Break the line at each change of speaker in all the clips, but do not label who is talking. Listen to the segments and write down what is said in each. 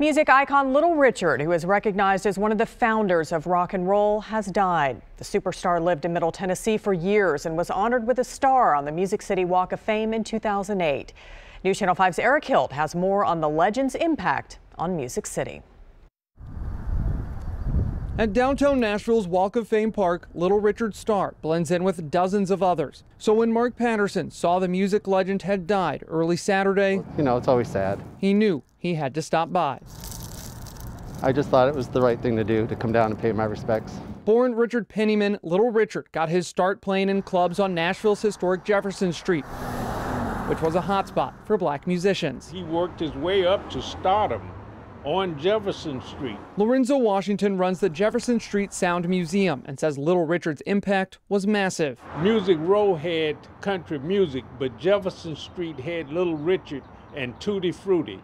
Music icon Little Richard, who is recognized as one of the founders of rock and roll, has died. The superstar lived in Middle Tennessee for years and was honored with a star on the Music City Walk of Fame in 2008. News Channel 5's Eric Hilt has more on the legend's impact on Music City.
At downtown Nashville's Walk of Fame Park, Little Richard's star blends in with dozens of others. So when Mark Patterson saw the music legend had died early Saturday,
you know, it's always sad.
He knew he had to stop by.
I just thought it was the right thing to do, to come down and pay my respects.
Born Richard Pennyman, Little Richard got his start playing in clubs on Nashville's historic Jefferson Street, which was a hotspot for black musicians.
He worked his way up to stardom on Jefferson Street.
Lorenzo Washington runs the Jefferson Street Sound Museum and says Little Richard's impact was massive.
Music Row had country music, but Jefferson Street had Little Richard and Tutti Frutti.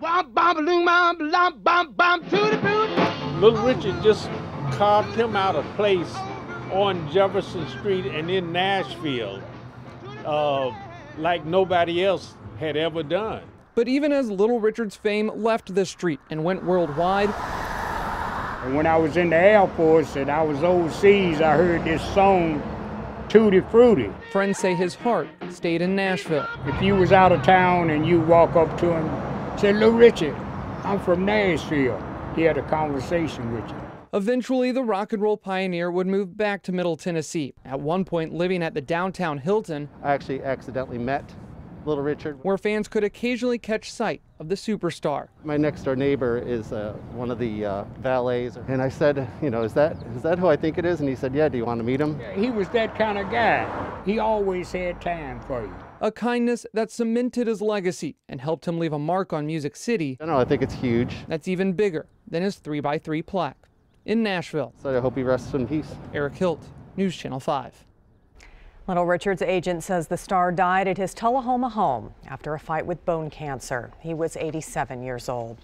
Little Richard just carved him out a place on Jefferson Street and in Nashville like nobody else had ever done.
But even as Little Richard's fame left the street and went worldwide,
and when I was in the Air Force and I was overseas, I heard this song, Tutti Frutti.
Friends say his heart stayed in Nashville.
If you was out of town and you walk up to him, say, Little Richard, I'm from Nashville. He had a conversation with you.
Eventually, the rock and roll pioneer would move back to Middle Tennessee, at one point living at the downtown Hilton.
I actually accidentally met Little Richard,
where fans could occasionally catch sight of the superstar.
My next door neighbor is one of the valets, and I said, you know, is that who I think it is? And he said, yeah, do you want to meet him?
Yeah, he was that kind of guy. He always had time for you.
A kindness that cemented his legacy and helped him leave a mark on Music City.
I know, I think it's huge.
That's even bigger than his 3x3 plaque in Nashville.
So I hope he rests in peace.
Eric Hilt, News Channel 5.
Little Richard's agent says the star died at his Tullahoma home after a fight with bone cancer. He was 87 years old.